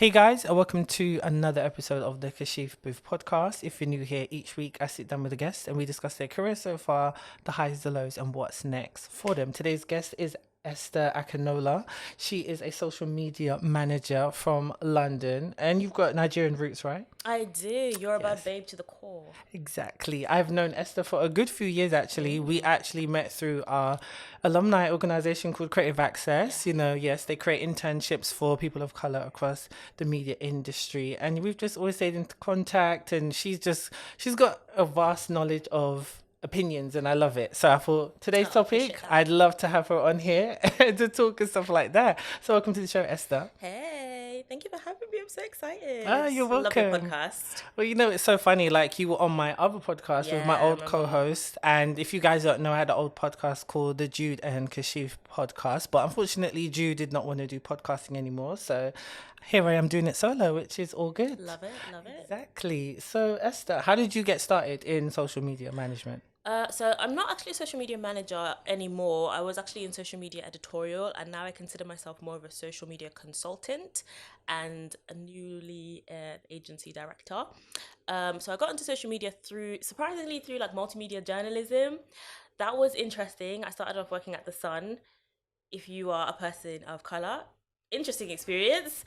Hey guys, and welcome to another episode of the Kashif Booth podcast. If you're new here, each week I sit down with a guest and we discuss their career so far, the highs, the lows, and what's next for them. Today's guest is Esther Akinola. She is a social media manager from London, and you've got Nigerian roots, right? I do. You're a bad Yes. babe to the core. Exactly. I've known Esther for a good few years actually. We actually met through our alumni organization called Creative Access. You know, yes, they create internships for people of color across the media industry. And we've just always stayed in contact, and she's got a vast knowledge of opinions, and I love it. So I thought today's Appreciate topic, that. I'd love to have her on here to talk and stuff like that. So welcome to the show, Esther. Hey, thank you for having me. I'm so excited. Ah, you're Love your welcome. podcast. Well, you know, it's so funny. Like, you were on my other podcast with Yeah, my I old remember. co-host. And if you guys don't know, I had an old podcast called the Jude and Kashif podcast. But unfortunately, Jude did not want to do podcasting anymore. So here I am doing it solo, which is all good. Love it, love it. Exactly. So, Esther, how did you get started in social media management? So I'm not actually a social media manager anymore. I was actually in social media editorial, and now I consider myself more of a social media consultant and a newly agency director. So I got into social media surprisingly through like multimedia journalism. That was interesting. I started off working at The Sun. If you are a person of color, interesting experience.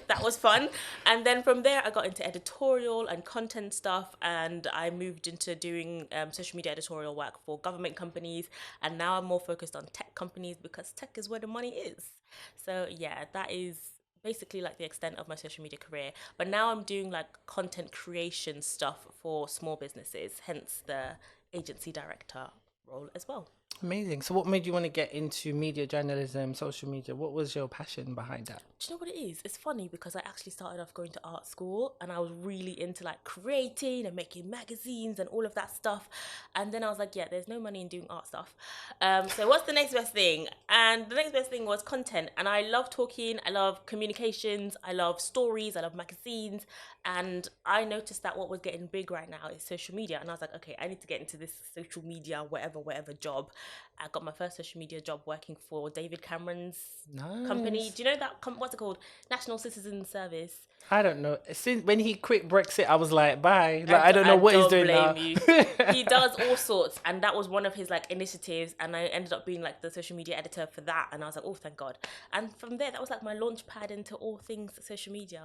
That was fun. And then from there I got into editorial and content stuff, and I moved into doing social media editorial work for government companies, and now I'm more focused on tech companies because tech is where the money is. So yeah, that is basically like the extent of my social media career. But now I'm doing like content creation stuff for small businesses, hence the agency director role as well. Amazing. So what made you want to get into media journalism, social media? What was your passion behind that? Do you know what it is? It's funny because I actually started off going to art school, and I was really into like creating and making magazines and all of that stuff. And then I was like, yeah, there's no money in doing art stuff. So what's the next best thing? And the next best thing was content. And I love talking, I love communications, I love stories, I love magazines. And I noticed that what was getting big right now is social media. And I was like, okay, I need to get into this social media, whatever job. I got my first social media job working for David Cameron's company. Nice. Do you know that? What's it called? National Citizen Service. I don't know. Since when he quit Brexit, I was like, bye. Like, I don't know what he's doing now. You. He does all sorts, and that was one of his like initiatives. And I ended up being like the social media editor for that. And I was like, oh, thank God. And from there, that was like my launch pad into all things social media.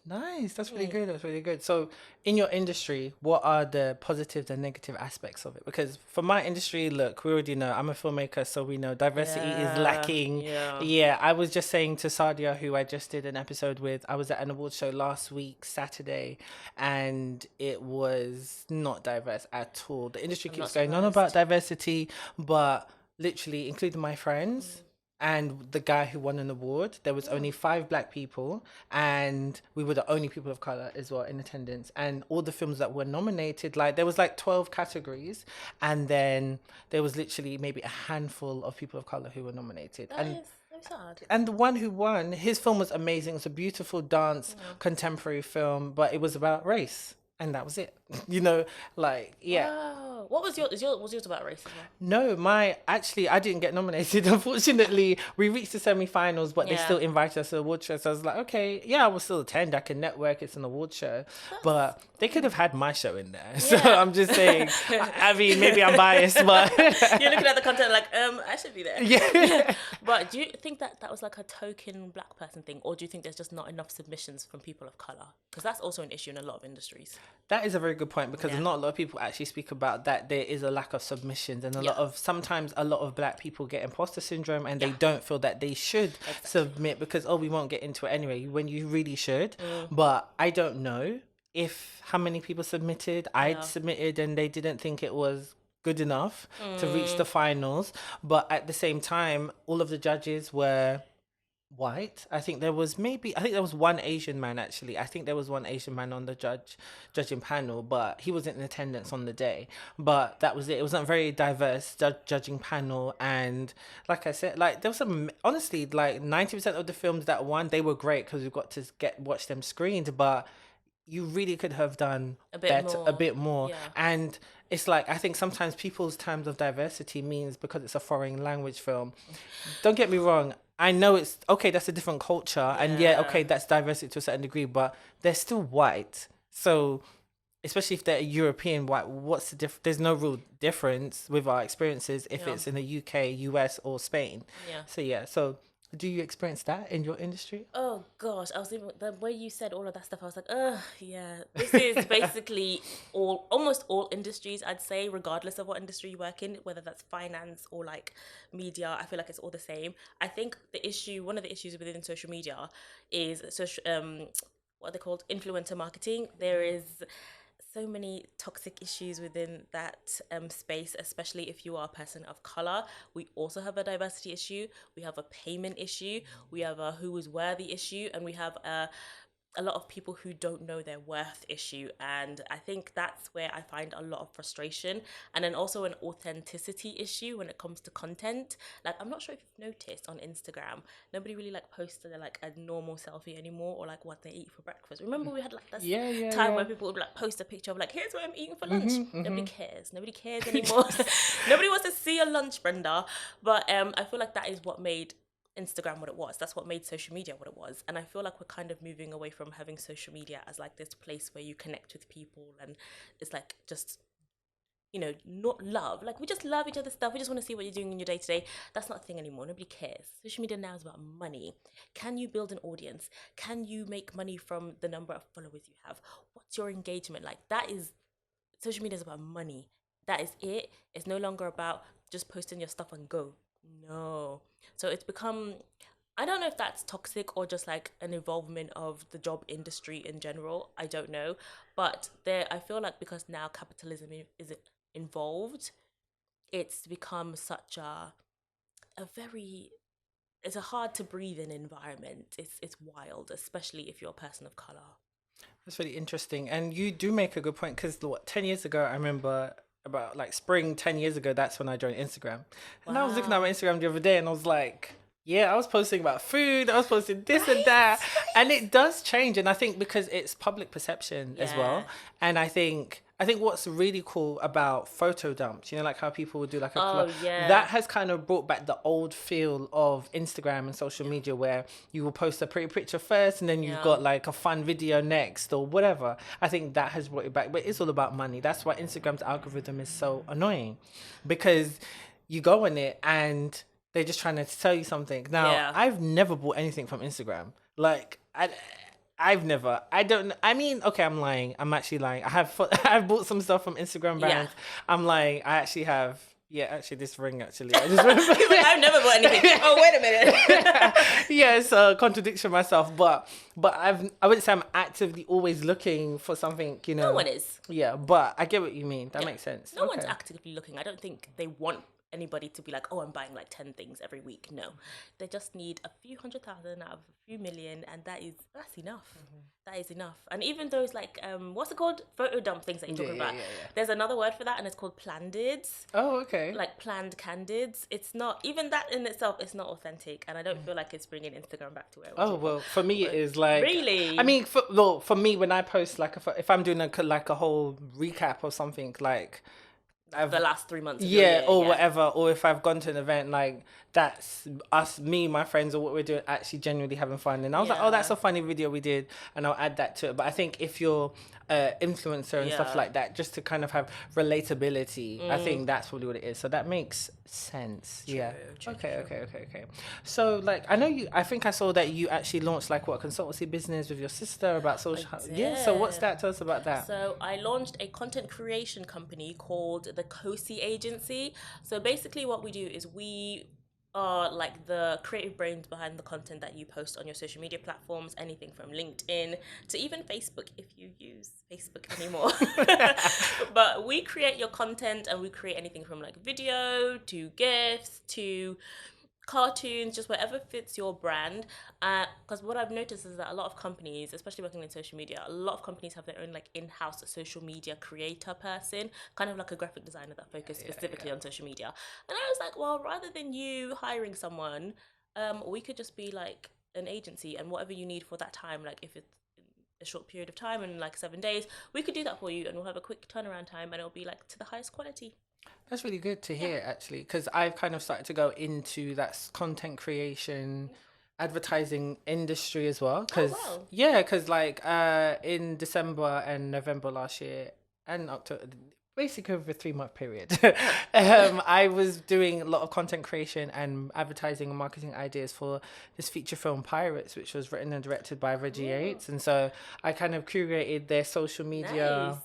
Nice. That's really good. That's really good. So, in your industry, what are the positive and negative aspects of it? Because for my industry, look, we already know I'm a filmmaker, so we know diversity is lacking. Yeah, I was just saying to Sadia, who I just did an episode with, I was at an award show last week, Saturday, and it was not diverse at all. The industry keeps going on about diversity, but literally, including my friends, and the guy who won an award, there was only 5 black people, and we were the only people of color as well in attendance. And all the films that were nominated, like there was like 12 categories, and then there was literally maybe a handful of people of color who were nominated. That is so sad. And the one who won, his film was amazing. It was a beautiful dance contemporary film, but it was about race. And that was it. You know, like, yeah. Wow. What was was yours about racism? No, I didn't get nominated. Unfortunately, we reached the semi-finals, but they still invited us to the award show. So I was like, okay, yeah, I will still attend. I can network. It's an award show, but they could have had my show in there. So I'm just saying. I mean, maybe I'm biased, but You're looking at the content like, I should be there. yeah. But do you think that that was like a token black person thing, or do you think there's just not enough submissions from people of color? Because that's also an issue in a lot of industries. That is a very good point, because not a lot of people actually speak about that. There is a lack of submissions, and sometimes a lot of black people get imposter syndrome, and they don't feel that they should submit because, oh, we won't get into it anyway, when you really should. But I don't know if how many people submitted. I'd submitted and they didn't think it was good enough to reach the finals. But at the same time, all of the judges were white. I think there was one Asian man actually. I think there was one Asian man on the judging panel, but he wasn't in attendance on the day. But that was it. It wasn't a very diverse judging panel, and like I said, like there was some, honestly, like 90% of the films that won, they were great because we got to watch them screened, but you really could have done a bit more. And it's like, I think sometimes people's terms of diversity means because it's a foreign language film. Don't get me wrong, I know it's okay, that's a different culture, and yeah, Yeah. okay, that's diversity to a certain degree, but they're still white. So, especially if they're European white, what's the there's no real difference with our experiences if Yeah. it's in the UK, US, or Spain. Yeah. So, yeah, so do you experience that in your industry? Oh gosh, I was even the way you said all of that stuff. I was like, yeah. This is basically almost all industries. I'd say, regardless of what industry you work in, whether that's finance or like media, I feel like it's all the same. I think one of the issues within social media is what are they called, influencer marketing. There is so many toxic issues within that space, especially if you are a person of color. We also have a diversity issue. We have a payment issue. We have a who is worthy issue, and we have a lot of people who don't know their worth issue. And I think that's where I find a lot of frustration, and then also an authenticity issue when it comes to content. Like, I'm not sure if you've noticed on Instagram, nobody really like posts like a normal selfie anymore, or like what they eat for breakfast. Remember we had like this time where people would like post a picture of like, here's what I'm eating for lunch. Nobody cares anymore. Nobody wants to see a lunch, Brenda. But I feel like that is what made Instagram what it was. That's what made social media what it was. And I feel like we're kind of moving away from having social media as like this place where you connect with people, and it's like just, not love. Like, we just love each other's stuff. We just want to see what you're doing in your day to day. That's not a thing anymore. Nobody cares. Social media now is about money. Can you build an audience? Can you make money from the number of followers you have? What's your engagement like? Social media is about money. That is it. It's no longer about just posting your stuff and go. No. So it's become, I don't know if that's toxic or just like an involvement of the job industry in general. I don't know. But I feel like because now capitalism is involved, it's become such a very, it's a hard to breathe in environment. It's wild, especially if you're a person of color. That's really interesting. And you do make a good point because 10 years ago, I remember about like spring 10 years ago, that's when I joined Instagram. And I was looking at my Instagram the other day and I was like, yeah, I was posting about food, I was posting this and that. And it does change. And I think because it's public perception as well. And I think what's really cool about photo dumps, like how people would do like that has kind of brought back the old feel of Instagram and social media where you will post a pretty picture first and then you've got like a fun video next or whatever. I think that has brought it back, but it's all about money. That's why Instagram's algorithm is so annoying, because you go on it and they're just trying to tell you something. Now, I've never bought anything from Instagram. Like, I don't, I mean, okay, I'm lying. I'm actually lying. I've bought some stuff from Instagram brands. I'm lying. I actually have. Yeah, actually, this ring, actually. I just remember. He's like, I've never bought anything. Oh, wait a minute. Yeah, it's a contradiction myself. But I wouldn't say I'm actively always looking for something, No one is. Yeah, but I get what you mean. That makes sense. No one's actively looking. I don't think they want anybody to be like, oh, I'm buying like 10 things every week. No, they just need a few 100,000 out of a few million, and that's enough. That is enough. And even those like what's it called, photo dump things that you're talking about, there's another word for that, and it's called plandids. Oh, okay. Like planned candids. It's not, even that in itself, it's not authentic, and I don't feel like it's bringing Instagram back to where it was. Oh, well, for me it is like, really, I mean, for me, when I post like if I'm doing a whole recap or something, like the last 3 months. Whatever, or if I've gone to an event, like that's us, me, my friends, or what we're doing, actually genuinely having fun. And I was like, oh, that's a funny video we did, and I'll add that to it. But I think if you're influencer and stuff like that, just to kind of have relatability, I think that's probably what it is. So that makes sense. True. Okay. So like, I think I saw that you actually launched like a consultancy business with your sister about social. So what's that? Tell us about that. So I launched a content creation company called the Kosi agency. So basically what we do is we are like the creative brains behind the content that you post on your social media platforms, anything from LinkedIn to even Facebook, if you use Facebook anymore. But we create your content, and we create anything from like video to GIFs to cartoons, just whatever fits your brand. Because what I've noticed is that a lot of companies, especially working in social media, a lot of companies have their own like in-house social media creator person, kind of like a graphic designer that focuses specifically on social media. And I was like, well, rather than you hiring someone, we could just be like an agency, and whatever you need for that time, like if it's a short period of time and like 7 days, we could do that for you, and we'll have a quick turnaround time, and it'll be like to the highest quality. That's really good to Yeah. hear, actually, because I've kind of started to go into that content creation, advertising industry as well. Oh Because wow. yeah, because like in December and November last year and October, basically over a 3 month period, Uh-huh. I was doing a lot of content creation and advertising and marketing ideas for this feature film Pirates, which was written and directed by Reggie Ooh, Yates, and so I kind of curated their social media nice.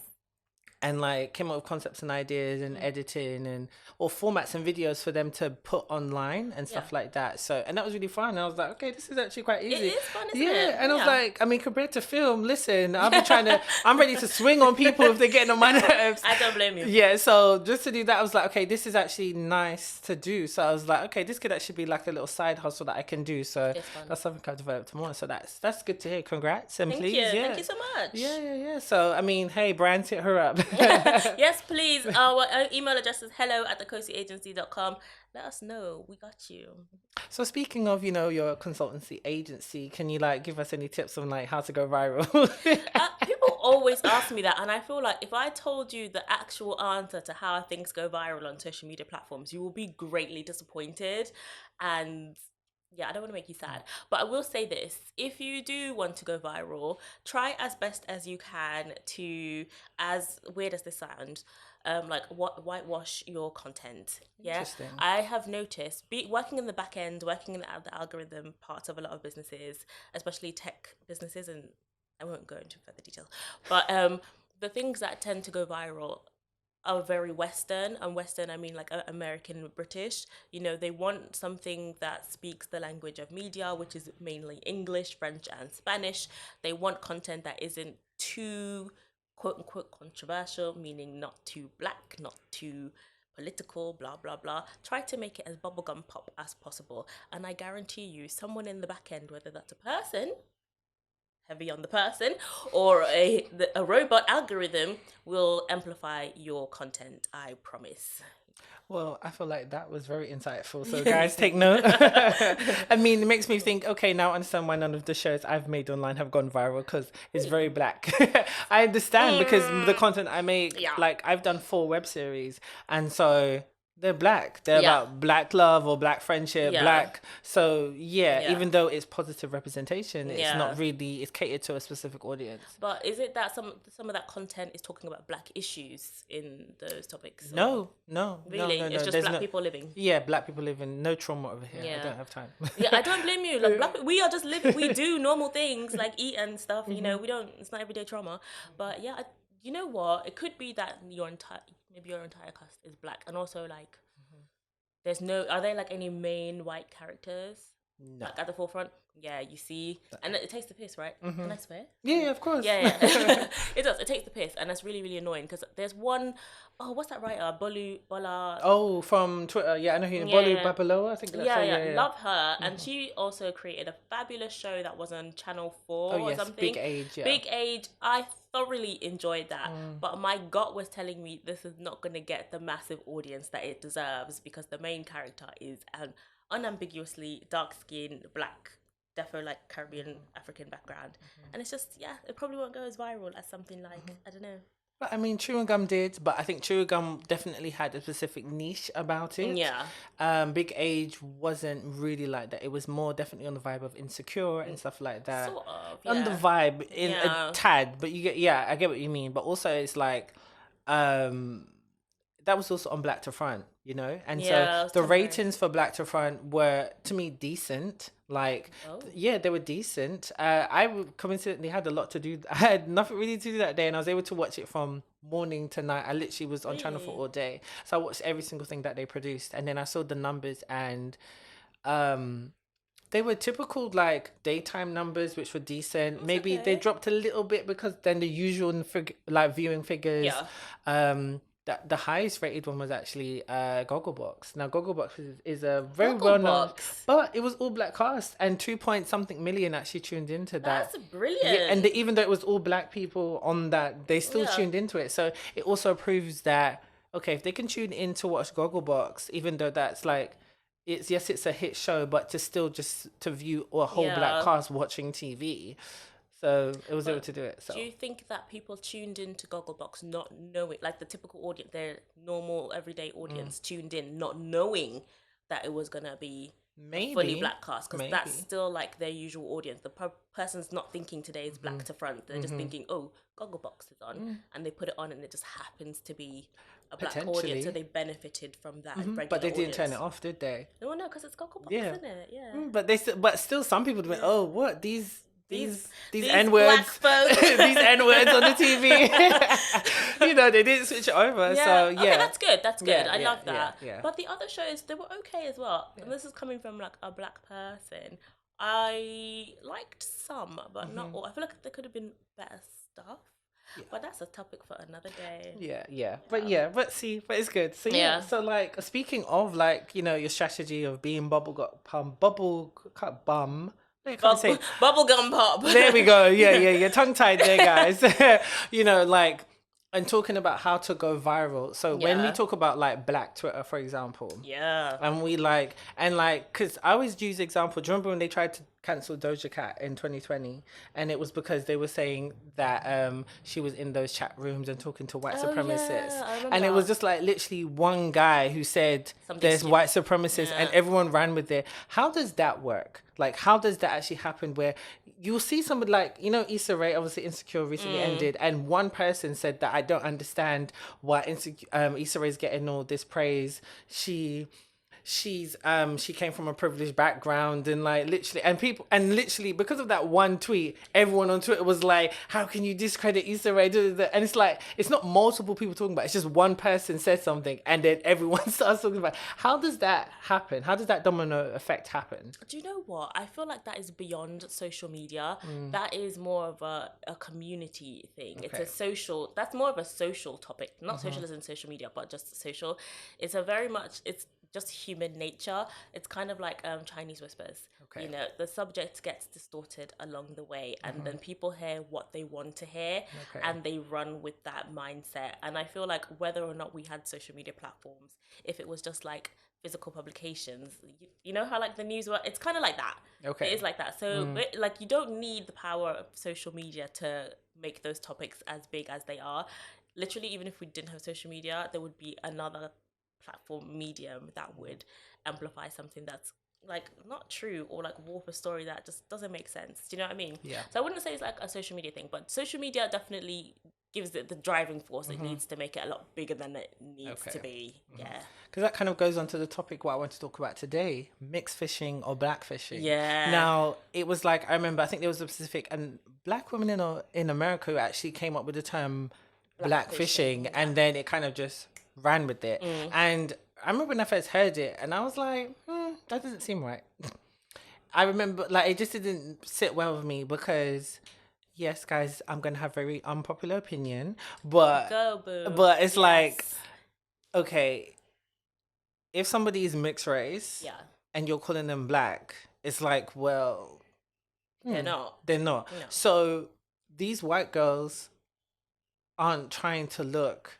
and like came up with concepts and ideas and editing and or formats and videos for them to put online and Yeah. stuff like that. So and that was really fun. And I was like, okay, this is actually quite It easy. is fun, isn't it? Yeah. And I was Yeah. like, I mean, compared to film, listen, I'm ready to swing on people if they're getting on my nerves. I don't blame you. Yeah, so just to do that, I was like, okay, this is actually nice to do. So I was like, okay, this could actually be like a little side hustle that I can do. So It's fun. that's something I've developed more. So that's good to hear. Congrats and Thank please, you. yeah. Thank you so much. Yeah. So I mean, hey, brands, hit her up. Yes, please. Our email address is hello@thekosiagency.com. Let us know. We got you. So speaking of, your consultancy agency, can you like give us any tips on like how to go viral? People always ask me that, and I feel like if I told you the actual answer to how things go viral on social media platforms, you will be greatly disappointed. And yeah, I don't want to make you sad, but I will say this: if you do want to go viral, try as best as you can to, as weird as this sounds, like what whitewash your content. Yeah, Interesting. I have noticed, working in the back end, working in the algorithm parts of a lot of businesses, especially tech businesses, and I won't go into further detail, but the things that tend to go viral are very Western, and Western I mean like American British. They want something that speaks the language of media, which is mainly English, French, and Spanish. They want content that isn't too quote unquote controversial, meaning not too black, not too political, blah blah blah. Try to make it as bubblegum pop as possible, and I guarantee you someone in the back end, whether that's a person, heavy on the person, or a robot algorithm, will amplify your content. I promise. Well, I feel like that was very insightful. So guys, take note. I mean, it makes me think, okay, now I understand why none of the shows I've made online have gone viral because it's very black. I understand because the content I make, Yeah. like I've done 4 web series and so they're black. They're Yeah. about black love or black friendship, Yeah. black. So Yeah. even though it's positive representation, it's Yeah. not really, it's catered to a specific audience. But is it that some of that content is talking about black issues in those topics? Or- No. Really? No. It's just There's black no, people living. yeah, black people living, no trauma over here. I Yeah. don't have time. Yeah, I don't blame you. Like we are just living. We do normal things like eat and stuff. We don't. It's not everyday trauma. But yeah, you know what? It could be that maybe your entire cast is black, and also like, there's no. Are there like any main white characters No. like at the forefront? Yeah, you see, and it takes the piss, right? Can I swear? Yeah, of course. Yeah. It does. It takes the piss, and that's really, really annoying because there's one oh what's that writer? Bola. Oh, from Twitter. Yeah, I know who. Yeah, Bolu yeah. Babalola, I think that's Yeah, it. yeah, love her. And she also created a fabulous show that was on Channel 4 Oh, or yes, something. Big Age, yeah. Big Age. I thoroughly enjoyed that. But my gut was telling me this is not going to get the massive audience that it deserves because the main character is an unambiguously dark-skinned, black, defo like Caribbean, African background. And it's just, yeah, it probably won't go as viral as something like, I don't know. But I mean, Chewing Gum did, but I think Chewing Gum definitely had a specific niche about it. Yeah. Big Age wasn't really like that. It was more definitely on the vibe of Insecure and stuff like that. Sort of, On the yeah. vibe, in Yeah. a tad, but you get, yeah, I get what you mean. But also, it's like, that was also on Black to Front, and Yeah, so the ratings for Black to Front were, to me, decent. Like, yeah, they were decent. Coincidentally had a lot to do. I had nothing really to do that day, and I was able to watch it from morning to night. I literally was on Channel 4 all day, so I watched every single thing that they produced, and then I saw the numbers, and they were typical like daytime numbers, which were decent. Maybe they dropped a little bit because then the usual like viewing figures. Yeah. The highest rated one was actually Gogglebox. Now Gogglebox is a very well known, but it was all black cast, and 2 point something million actually tuned into that. That's brilliant. Yeah, and even though it was all black people on that, they still tuned into it. So it also proves that, okay, if they can tune in to watch Gogglebox, even though that's like, it's a hit show, but to still just to view a whole black cast watching TV. So it was able to do it. So do you think that people tuned into Gogglebox not knowing, like the typical audience, their normal everyday audience tuned in not knowing that it was gonna be a fully maybe, black cast? Because that's still like their usual audience. The person's not thinking today is black to front. They're just thinking, oh, Gogglebox is on, and they put it on, and it just happens to be a black audience, so they benefited from that. Regular but they didn't turn audience. it off, did they? No, no, because it's Gogglebox, Yeah. isn't it? Yeah. But still, some people went, oh, what these These N words, black folk. these N words on the TV. You know, they didn't switch it over. Yeah. So yeah, Okay, that's good. That's good. Yeah, I yeah, love that. yeah. But the other shows, they were okay as well. And this is coming from like a black person. I liked some, but not all. I feel like there could have been better stuff. Yeah. But that's a topic for another day. But it's good. So so like speaking of like, you know, your strategy of being bubble cut bum. I can't say Bubblegum pop. There we go. Yeah. Tongue tied there, guys. You know, like, and talking about how to go viral. So when we talk about like Black Twitter, for example, and we like, and like, because I always use example. Do you remember when they tried to cancel Doja Cat in 2020, and it was because they were saying that she was in those chat rooms and talking to white supremacists, and it was just like literally one guy who said there's white supremacists, and everyone ran with it. How does that work? Like, how does that actually happen? Where you'll see somebody like, you know, Issa Rae, obviously Insecure recently ended, and one person said that I don't understand why Issa Rae's getting all this praise. She came from a privileged background, and like literally because of that one tweet, everyone on Twitter was like, how can you discredit Issa Rae? And it's like, it's not multiple people talking about it, it's just one person said something and then everyone starts talking about it. How does that happen? How does that domino effect happen? Do you know what? I feel like that is beyond social media. That is more of a community thing. Okay. That's more of a social topic, not social as in social media, but just social. It's just human nature. It's kind of like Chinese whispers. Okay. You know, the subject gets distorted along the way, and then people hear what they want to hear, and they run with that mindset. And I feel like whether or not we had social media platforms, if it was just like physical publications, you know how like the news it's kind of like that. Okay. It is like that. So like you don't need the power of social media to make those topics as big as they are. Literally, even if we didn't have social media, there would be another platform medium that would amplify something that's like not true, or like warp a story that just doesn't make sense. Do you know what I mean? Yeah. So I wouldn't say it's like a social media thing, but social media definitely gives it the driving force it needs to make it a lot bigger than it needs to be. Yeah. Because that kind of goes on to the topic what I want to talk about today, mixed fishing or black fishing. Yeah. Now, it was like, I remember, I think there was a specific, and black women in America who actually came up with the term black fishing, and then it kind of just ran with it. And I remember when I first heard it, and I was like, that doesn't seem right. I remember, like, it just didn't sit well with me because, yes, guys, I'm going to have very unpopular opinion, but it's like, okay, if somebody is mixed race and you're calling them black, it's like, well, they're not. No. So these white girls aren't trying to look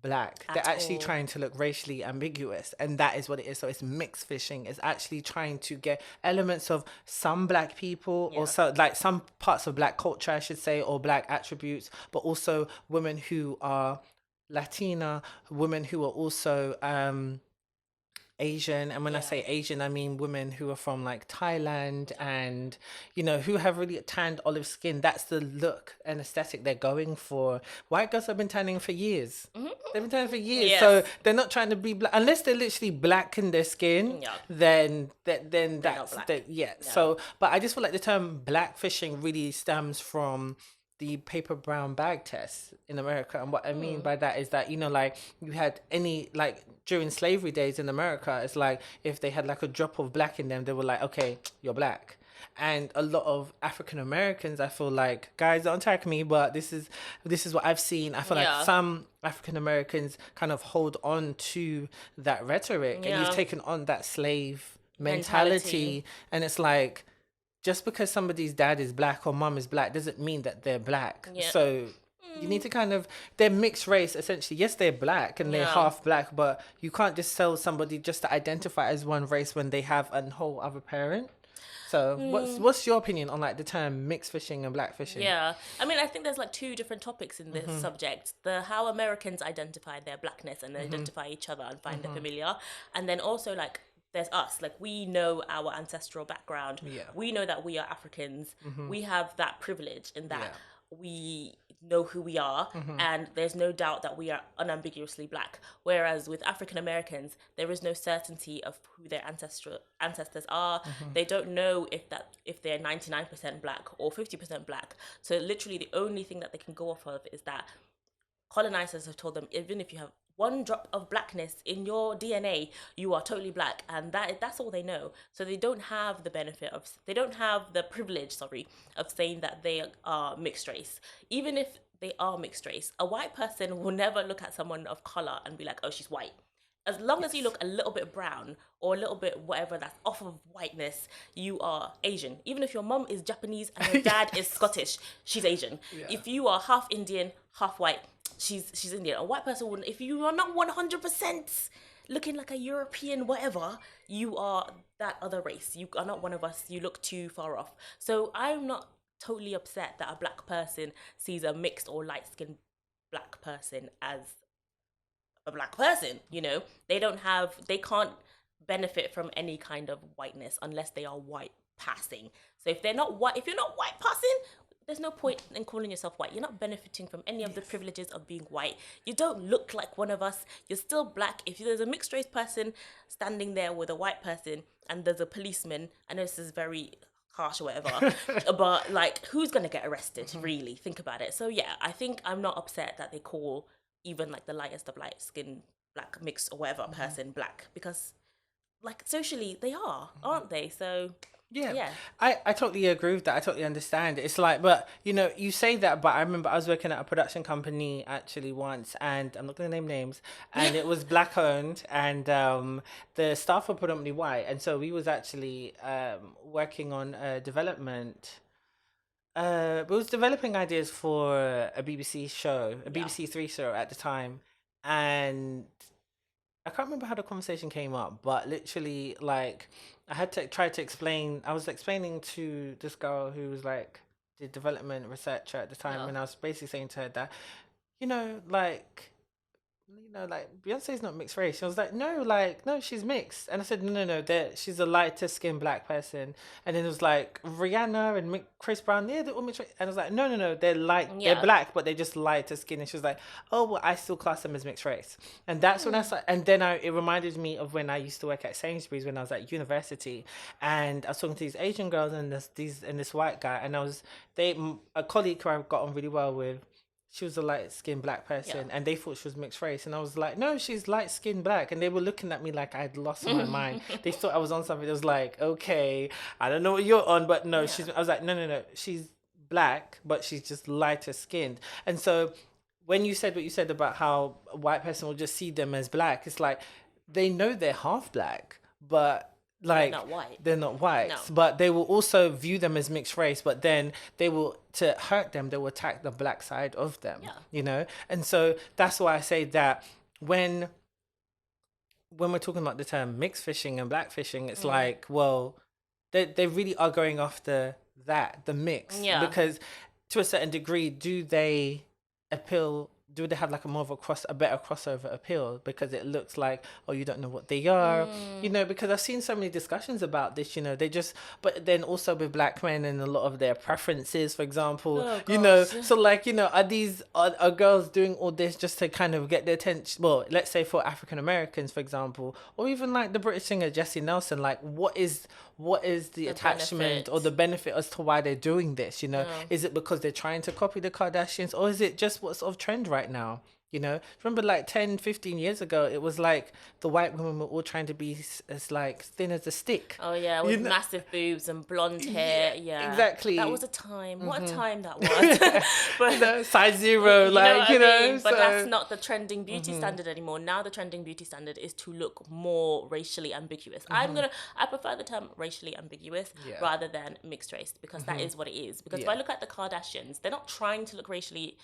black. They're actually trying to look racially ambiguous, and that is what it is. So it's mixed fishing. It's actually trying to get elements of some black people or so, like some parts of black culture, I should say, or black attributes, but also women who are Latina, women who are also Asian. And when I say Asian, I mean women who are from like Thailand and, you know, who have really tanned olive skin. That's the look and aesthetic they're going for. White girls have been tanning for years. They've been tanning for years. Yes. So they're not trying to be black. Unless they're literally black in their skin, then that's... So, but I just feel like the term black fishing really stems from the paper brown bag test in America. And what I mean by that is that, you know, like you had like during slavery days in America, it's like if they had like a drop of black in them, they were like, okay, you're black. And a lot of African Americans, I feel like, guys, don't attack me, but this is what I've seen. I feel like some African Americans kind of hold on to that rhetoric, and you've taken on that slave mentality. And it's like, just because somebody's dad is black or mom is black doesn't mean that they're black. So you need to kind of, they're mixed race essentially. Yes, they're black and they're half black, but you can't just tell somebody just to identify as one race when they have a whole other parent. So what's your opinion on like the term mixed fishing and black fishing? Yeah, I mean, I think there's like two different topics in this subject: the how Americans identify their blackness and identify each other and find it familiar, and then also like there's us, like we know our ancestral background, we know that we are Africans, we have that privilege in that we know who we are, and there's no doubt that we are unambiguously black. Whereas with African Americans, there is no certainty of who their ancestors are. They don't know if they're 99% black or 50% black. So literally the only thing that they can go off of is that colonizers have told them, even if you have one drop of blackness in your DNA, you are totally black, and that's all they know. So they don't have the benefit of, they don't have the privilege, of saying that they are mixed race. Even if they are mixed race, a white person will never look at someone of color and be like, oh, she's white. As long as you look a little bit brown or a little bit whatever that's off of whiteness, you are Asian. Even if your mom is Japanese and your dad is Scottish, she's Asian. If you are half Indian, half white, she's Indian. A white person wouldn't. If you are not 100% looking like a European whatever, you are that other race. You are not one of us. You look too far off. So I'm not totally upset that a black person sees a mixed or light-skinned black person as a black person. They can't benefit from any kind of whiteness unless they are white passing. So if you're not white passing, there's no point in calling yourself white. You're not benefiting from any of the privileges of being white. You don't look like one of us. You're still black. If there's a mixed race person standing there with a white person and there's a policeman, I know this is very harsh or whatever, but like, who's gonna get arrested? Really, think about it. So yeah, I think I'm not upset that they call even like the lightest of light skin black, mixed or whatever person black, because like socially they are, aren't they? So yeah. I totally agree with that. I totally understand. It's like, but you say that, but I remember I was working at a production company actually once, and I'm not going to name names, and it was black owned, and the staff were predominantly white, and so we was actually working on development. We was developing ideas for a BBC show, a BBC Three show at the time, and I can't remember how the conversation came up, but literally, like, I had to try to explain. I was explaining to this girl who was like the development researcher at the time, and I was basically saying to her that, like, Beyonce's not mixed race. She was like, no, she's mixed. And I said, no, she's a lighter skinned black person. And then it was like Rihanna and Chris Brown, they're all mixed race. And I was like, no, they're they're black, but they're just lighter skin. And she was like, oh, well, I still class them as mixed race. And that's when I started. And then it reminded me of when I used to work at Sainsbury's when I was at university, and I was talking to these Asian girls and this white guy, and a colleague who I got on really well with. She was a light-skinned black person, and they thought she was mixed race. And I was like, no, she's light-skinned black. And they were looking at me like I had lost my mind. They thought I was on something. It was like, okay, I don't know what you're on, but no, I was like, no, she's black, but she's just lighter skinned. And so when you said what you said about how a white person will just see them as black, it's like they know they're half black, but like they're not white, but they will also view them as mixed race, but then to hurt them, they will attack the black side of them, and so that's why I say that when we're talking about the term mixed fishing and black fishing, it's like, well, they really are going after the mix, because to a certain degree, do they have like a better crossover appeal, because it looks like, oh, you don't know what they are, because I've seen so many discussions about this, but then also with black men and a lot of their preferences, for example, so like, are girls doing all this just to kind of get their attention? Well, let's say for African Americans, for example, or even like the British singer Jessie Nelson, like what is the attachment benefit or the benefit as to why they're doing this? Is it because they're trying to copy the Kardashians, or is it just what's of trend right now? Remember like 10-15 years ago, it was like the white women were all trying to be as like thin as a stick. Oh yeah, with massive boobs and blonde hair. Yeah, exactly. That was a time. What a time that was. But size zero, but that's not the trending beauty standard anymore. Now the trending beauty standard is to look more racially ambiguous. I prefer the term racially ambiguous rather than mixed race, because that is what it is. Because if I look at the Kardashians, they're not trying to look racially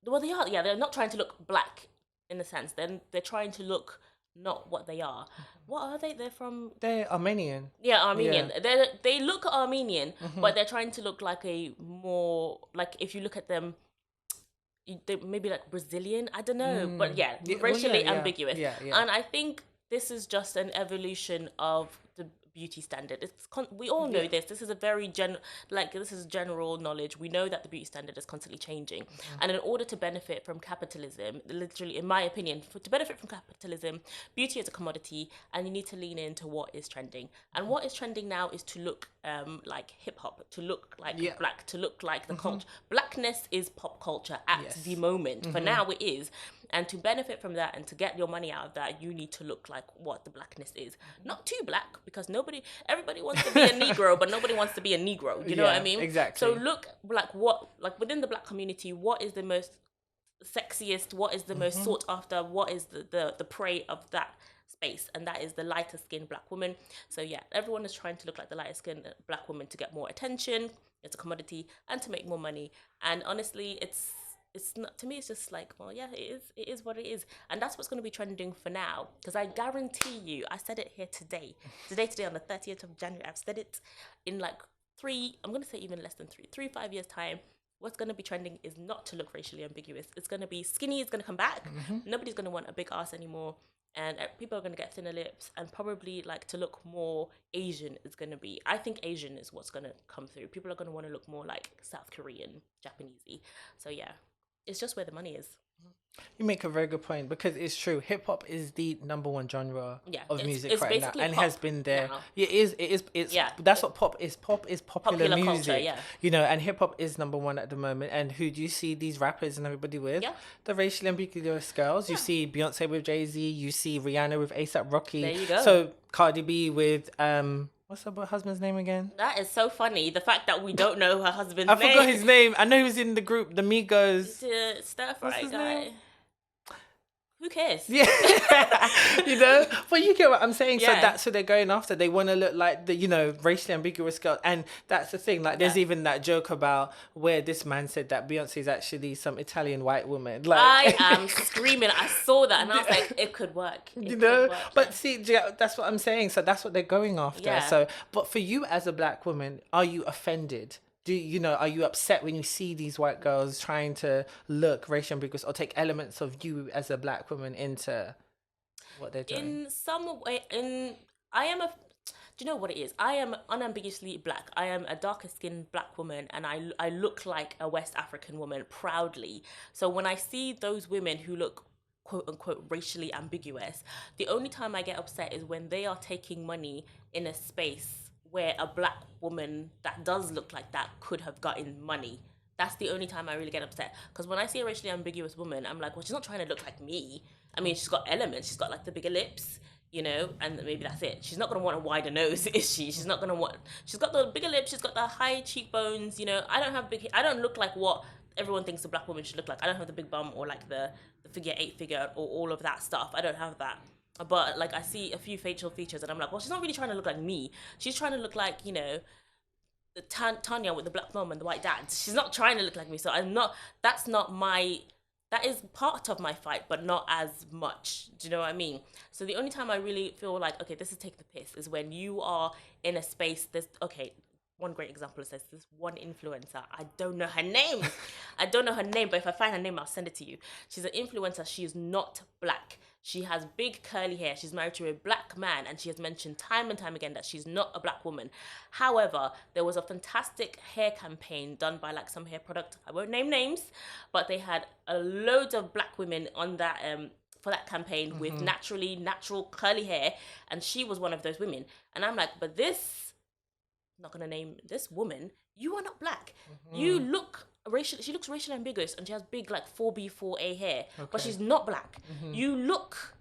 well, they are. Yeah, they're not trying to look black in the sense. Then they're trying to look not what they are. What are they? They're from... They're Armenian. Yeah, Armenian. Yeah. They look Armenian, but they're trying to look like a more, like, if you look at them, they maybe like Brazilian. I don't know, but yeah, Yeah, well, racially yeah, ambiguous. yeah, yeah. And I think this is just an evolution of the beauty standard. We all know this. This is a very this is general knowledge. We know that the beauty standard is constantly changing, and in order to benefit from capitalism, literally, in my opinion, to benefit from capitalism, beauty is a commodity, and you need to lean into what is trending. And what is trending now is to look like hip hop, to look like black, to look like the culture. Blackness is pop culture at the moment. For now, it is. And to benefit from that and to get your money out of that, you need to look like what the blackness is. Not too black, because everybody wants to be a Negro, but nobody wants to be a Negro. You know what I mean? Exactly. So look like within the black community, what is the most sexiest, what is the most sought after, what is the prey of that space, and that is the lighter skinned black woman. So yeah, everyone is trying to look like the lighter skinned black woman to get more attention. It's a commodity, and to make more money. And honestly, it's not, to me, it's just like, well, yeah, it is what it is. And that's what's going to be trending for now, because I guarantee you, I said it here today on the 30th of January, I've said it in like I'm going to say even less than 5 years time. What's going to be trending is not to look racially ambiguous. It's going to be skinny is going to come back. Nobody's going to want a big ass anymore. And people are going to get thinner lips, and probably like to look more Asian is going to be, I think Asian is what's going to come through. People are going to want to look more like South Korean, Japanesey. So yeah, it's just where the money is. You make a very good point, because it's true. Hip hop is the number one genre of music it's right now, and has been there. Now. It is. That's what pop is. Pop is popular music. Culture, yeah. You know, and hip hop is number one at the moment. And who do you see these rappers and everybody with? Yeah. The racially ambiguous girls. You see Beyonce with Jay-Z. You see Rihanna with A$AP Rocky. There you go. So Cardi B with what's her husband's name again? That is so funny. The fact that we don't know her husband's name. I forgot his name. I know he was in the group, the Migos. The stir fry guy. Name? Who cares? Yeah. You know? But you get what I'm saying. So Yeah. that's who they're going after. They want to look like the, racially ambiguous girl. And that's the thing. Like, there's even that joke about where this man said that Beyonce is actually some Italian white woman. Like, I am screaming. I saw that and I was like, it could work. You know? But see, that's what I'm saying. So that's what they're going after. Yeah. So, but for you as a black woman, are you offended? Are you upset when you see these white girls trying to look racial ambiguous or take elements of you as a black woman into what they're doing? In some way, I am do you know what it is? I am unambiguously black. I am a darker skinned black woman, and I look like a West African woman proudly. So when I see those women who look quote unquote racially ambiguous, the only time I get upset is when they are taking money in a space where a black woman that does look like that could have gotten money. That's the only time I really get upset. Because when I see a racially ambiguous woman, I'm like, well, she's not trying to look like me. I mean, she's got elements. She's got like the bigger lips, and maybe that's it. She's not going to want a wider nose, is she? She's got the bigger lips. She's got the high cheekbones, I don't look like what everyone thinks a black woman should look like. I don't have the big bum or like the figure 8 figure or all of that stuff. I don't have that. But like I see a few facial features and I'm like, well, she's not really trying to look like me. She's trying to look like, the Tanya with the black mom and the white dad. She's not trying to look like me. So that is part of my fight, but not as much. Do you know what I mean? So the only time I really feel like, okay, this is take the piss, is when you are in a space, one great example is this one influencer. I don't know her name. But if I find her name, I'll send it to you. She's an influencer. She is not black. She has big curly hair. She's married to a black man, and she has mentioned time and time again that she's not a black woman. However, there was a fantastic hair campaign done by like some hair product. I won't name names, but they had a load of black women on that for that campaign with natural curly hair, and she was one of those women. And I'm like, but this, I'm not gonna name this woman. You are not black. You look racial. She looks racially ambiguous, and she has big like 4B 4A hair, but she's not black. You look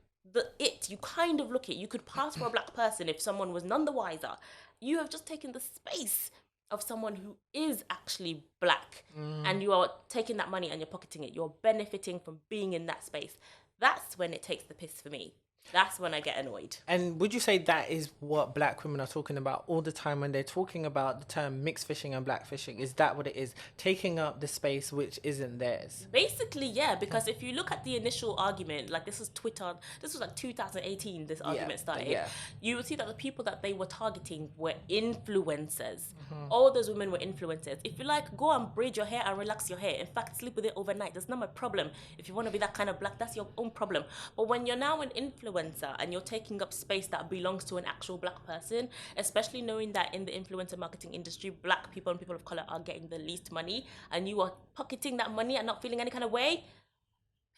you kind of look it. You could pass for a black person if someone was none the wiser. You have just taken the space of someone who is actually black, and you are taking that money and you're pocketing it. You're benefiting from being in that space. That's when it takes the piss for me. That's when I get annoyed. And would you say that is what black women are talking about all the time when they're talking about the term mixed fishing and black fishing? Is that what it is? Taking up the space which isn't theirs? Basically, yeah, because if you look at the initial argument, like this is Twitter, this was like 2018, this argument started, yeah. you would see that the people that they were targeting were influencers. All those women were influencers. If you like, go and braid your hair and relax your hair. In fact, sleep with it overnight. That's not my problem. If you want to be that kind of black, that's your own problem. But when you're now an influencer and you're taking up space that belongs to an actual black person, especially knowing that in the influencer marketing industry, black people and people of color are getting the least money, and you are pocketing that money and not feeling any kind of way,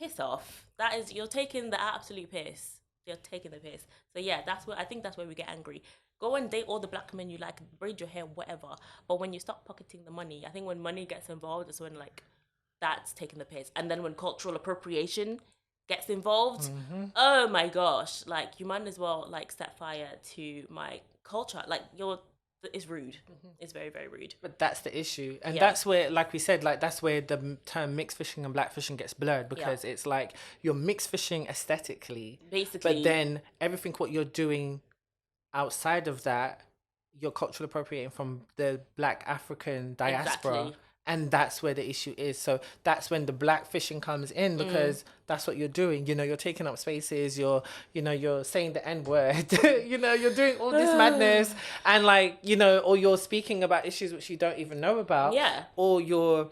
piss off. That is, you're taking the absolute piss. You're taking the piss. So yeah, I think that's where we get angry. Go and date all the black men you like, braid your hair, whatever. But when you start pocketing the money, I think when money gets involved, it's when like that's taking the piss. And then when cultural appropriation gets involved, oh my gosh, like you might as well like set fire to my culture. Like it's rude. It's very, very rude. But that's the issue. And that's where, like we said, like that's where the term mixed fishing and black fishing gets blurred, because it's like you're mixed fishing aesthetically, basically, but then everything what you're doing outside of that, you're cultural appropriating from the black African diaspora. Exactly. And that's where the issue is. So that's when the black fishing comes in, because that's what you're doing. You know, you're taking up spaces, you're saying the N-word, you're doing all this madness, and like, or you're speaking about issues which you don't even know about. Yeah. Or you're,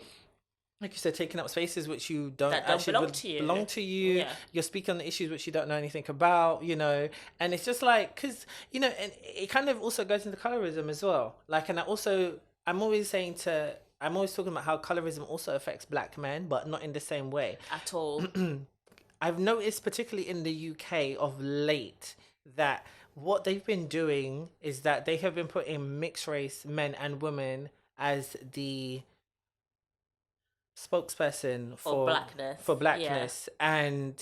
like you said, taking up spaces which you don't actually belong to you. Yeah. You're speaking on the issues which you don't know anything about, and it's just like, because, and it kind of also goes into colorism as well. Like, and I'm always talking about how colorism also affects black men, but not in the same way. At all. I've noticed, particularly in the UK of late, that what they've been doing is that they have been putting mixed race men and women as the spokesperson for blackness. And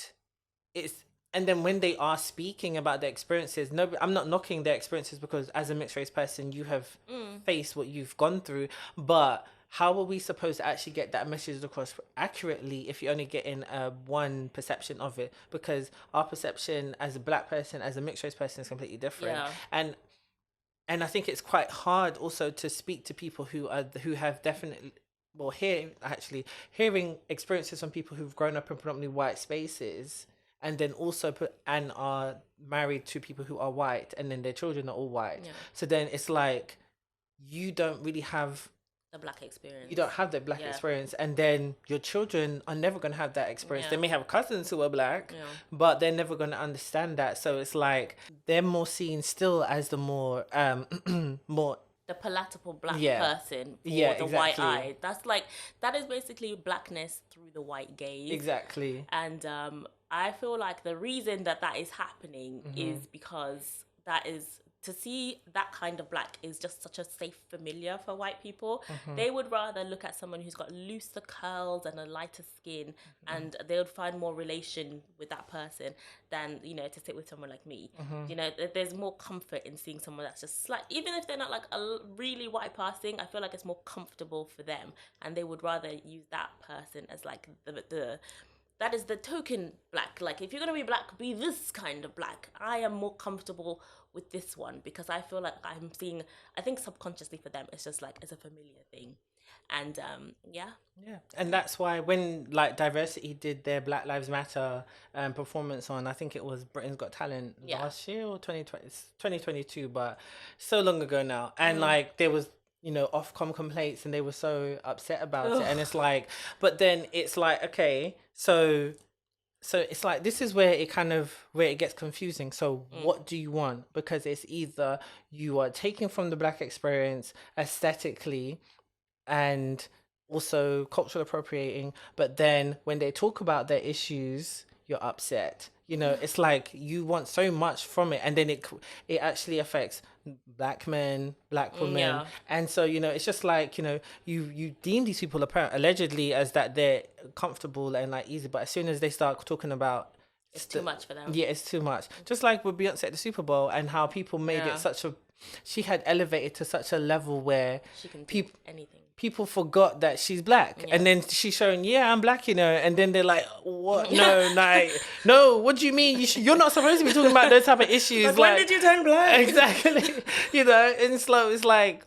then when they are speaking about their experiences, I'm not knocking their experiences, because as a mixed race person, you have faced what you've gone through. But how are we supposed to actually get that message across accurately if you're only getting one perception of it? Because our perception as a black person, as a mixed race person, is completely different. Yeah. And I think it's quite hard also to speak to people who have definitely, hearing experiences from people who've grown up in predominantly white spaces, and then also are married to people who are white, and then their children are all white. Yeah. So then it's like, you don't really have the black experience. You don't have that black experience, and then your children are never going to have that experience. They may have cousins who are black, but they're never going to understand that. So it's like they're more seen still as the more the palatable black person, or the white eye. That is basically blackness through the white gaze. Exactly. And I feel like the reason that is happening is because to see that kind of black is just such a safe familiar for white people. They would rather look at someone who's got looser curls and a lighter skin, and they would find more relation with that person than, to sit with someone like me. There's more comfort in seeing someone that's just even if they're not like a really white passing, I feel like it's more comfortable for them, and they would rather use that person as like that is the token black. Like, if you're going to be black, be this kind of black. I am more comfortable with this one, because I feel like I think subconsciously for them, it's just like, it's a familiar thing. And yeah. And that's why when like Diversity did their Black Lives Matter performance on, I think it was Britain's Got Talent last year or 2022, but so long ago now. And like there was, Ofcom complaints, and they were so upset about it. And it's like, but then it's like, okay, so it's like, this is where it gets confusing. So what do you want? Because it's either you are taking from the black experience aesthetically and also cultural appropriating, but then when they talk about their issues, you're upset. It's like you want so much from it, and then it actually affects black men, black women, and so it's just like you deem these people allegedly as that they're comfortable and like easy, but as soon as they start talking about it's too much for them. Yeah, it's too much. Just like with Beyonce at the Super Bowl, and how people made it she had elevated to such a level where she can do anything. people forgot that she's black, and then she's showing, I'm black, and then they're like, what? No, no, what do you mean? You're not supposed to be talking about those type of issues. When did you turn black? Exactly. And it's like,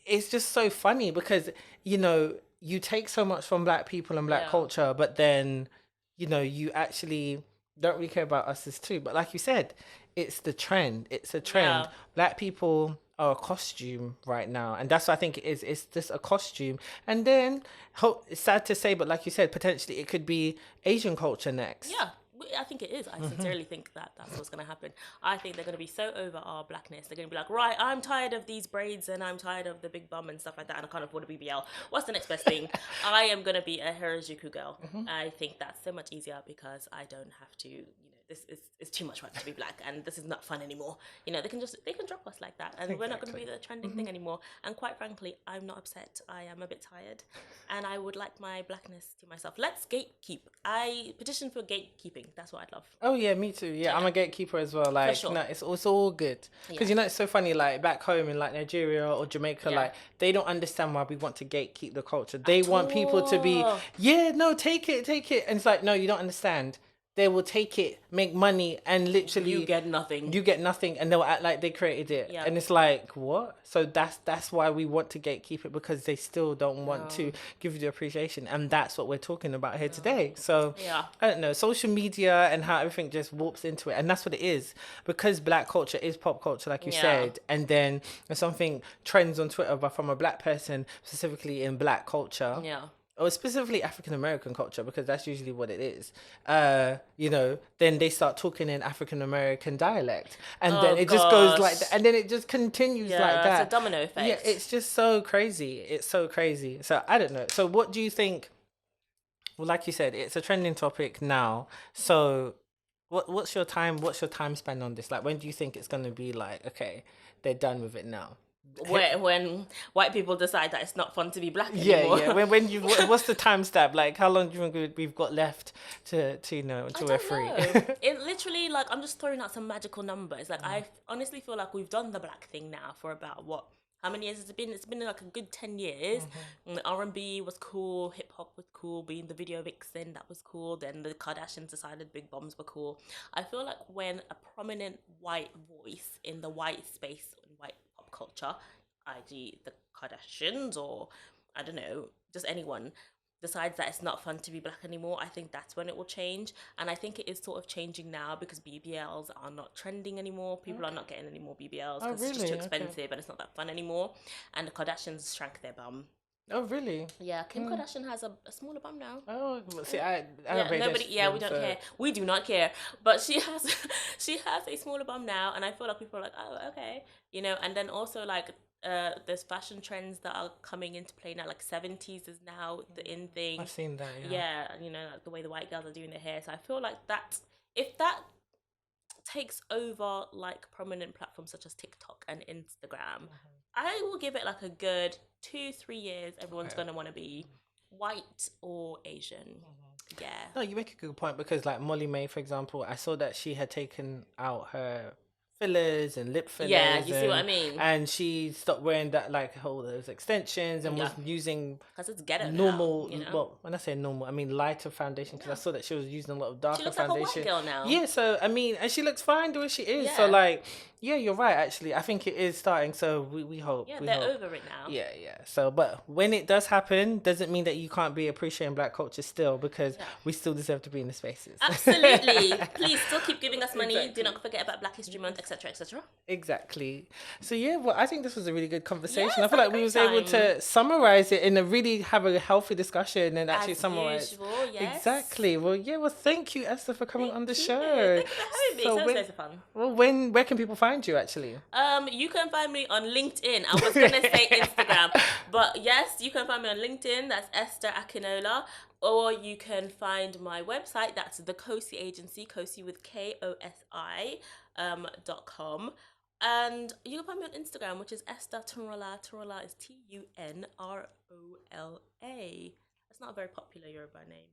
it's just so funny because, you take so much from black people and black culture, but then, you actually don't really care about us as too. But like you said, it's the trend. It's a trend. Black people are a costume right now, and that's what I think it is. It's just a costume, and then it's sad to say, but like you said, potentially it could be Asian culture next. Yeah, I think it is. I sincerely think that that's what's going to happen. I think they're going to be so over our blackness. They're going to be like, right, I'm tired of these braids and I'm tired of the big bum and stuff like that, and I can't afford a BBL. What's the next best thing? I am going to be a Harajuku girl. I think that's so much easier because I don't have to, this is too much work to be black, and this is not fun anymore. They can drop us like that, and we're not going to be the trending thing anymore. And quite frankly, I'm not upset. I am a bit tired, and I would like my blackness to myself. Let's gatekeep. I petition for gatekeeping. That's what I'd love. Oh yeah, me too. Yeah, I'm a gatekeeper as well. Like, sure. no, it's all good because it's so funny. Like back home in like Nigeria or Jamaica, like they don't understand why we want to gatekeep the culture. They want people to be, take it, and it's like, no, you don't understand. They will take it, make money, and literally you get nothing. And they'll act like they created it. Yeah. And it's like, what? So that's why we want to gatekeep it, because they still don't want to give you the appreciation, and that's what we're talking about here today. So I don't know, social media and how everything just warps into it, and that's what it is, because black culture is pop culture, like you said, and then if something trends on Twitter, but from a black person, specifically in black culture. Yeah. Or specifically African American culture, because that's usually what it is. Then they start talking in African American dialect, and then it just goes like that, and then it just continues like that. It's a domino effect. Yeah, it's just so crazy. It's so crazy. So I don't know. So what do you think? Well, like you said, it's a trending topic now. So what's your time span on this? Like, when do you think it's going to be like, okay, they're done with it now? When white people decide that it's not fun to be black anymore. When you what's the time stamp? Like, how long do you think we've got left to until we're free? It literally, like, I'm just throwing out some magical numbers. Like, I honestly feel like we've done the black thing now for about how many years has it been? It's been like a good 10 years. R&B was cool, hip hop was cool, being the video vixen, that was cool. Then the Kardashians decided big bombs were cool. I feel like when a prominent white voice in the white space, in white pop culture, i.e. the Kardashians, or I don't know, just anyone, decides that it's not fun to be black anymore, I think that's when it will change. And I think it is sort of changing now, because BBLs are not trending anemore. People are not getting any more BBLs because it's just too expensive and it's not that fun anymore. And the Kardashians shrank their bum. Oh really? Yeah, Kim Kardashian has a smaller bum now. Oh, see, I nobody. Yeah, we don't care. We do not care. But she has a smaller bum now, and I feel like people are like, oh, okay, And then also like, there's fashion trends that are coming into play now. Like 70s is now the in thing. I've seen that. Yeah, like the way the white girls are doing their hair. So I feel like that, if that takes over like prominent platforms such as TikTok and Instagram, I will give it like a good 2-3 years. Everyone's gonna want to be white or Asian. Yeah. No, you make a good point, because like Molly May, for example, I saw that she had taken out her fillers and lip fillers. Yeah, you see what I mean? And she stopped wearing that, like, all those extensions, and was using because it's ghetto normal now, well, when I say normal, I mean lighter foundation, because I saw that she was using a lot of darker she looks foundation. like a white girl now. Yeah, so I mean, and she looks fine the way she is. So like, yeah, you're right, actually. I think it is starting, so we hope. Yeah, they're over it now. Yeah. So, but when it does happen, doesn't mean that you can't be appreciating black culture still, because we still deserve to be in the spaces. Absolutely. Please still keep giving us money. Exactly. Do not forget about Black History Month, etc., etc. Exactly. So yeah, well, I think this was a really good conversation. I feel like we was able to summarize it and really have a healthy discussion and actually summarize. Usual, yes. Exactly. Well, yeah. Well, thank you, Esther, for coming on the show. Thank you for having me. Sounds loads of fun. Well, where can people find you actually? You can find me on LinkedIn. I was gonna say Instagram, but yes, you can find me on LinkedIn. That's Esther Akinola. Or you can find my website. That's the Kosi Agency, Kosi with KOSI .com. And you can find me on Instagram, which is Esther Turola. Turola is Tunrola. That's not a very popular Yoruba name,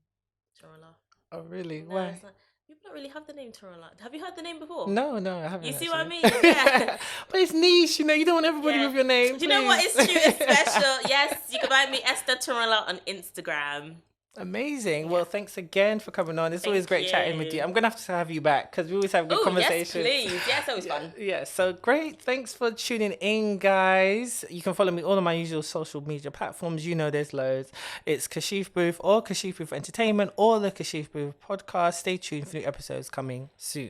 Turola. Oh, really? No, Why? it's not. People don't really have the name Tarola. Have you heard the name before? No, I haven't. You see actually. what I mean? Yeah. But it's niche, you know. You don't want everybody Yeah. with your name. Do you know what? please. It's true. It's special. Yes, you can find me Esther Tarola on Instagram. Amazing. Well, thanks again for coming on. It's always great chatting with you. I'm going to have you back because we always have good conversations. Yes, please. Yeah, it's always fun. Yeah, so great. Thanks for tuning in, guys. You can follow me all on my usual social media platforms. You know there's loads. It's Kashif Booth or Kashif Booth Entertainment or the Kashif Booth podcast. Stay tuned for new episodes coming soon.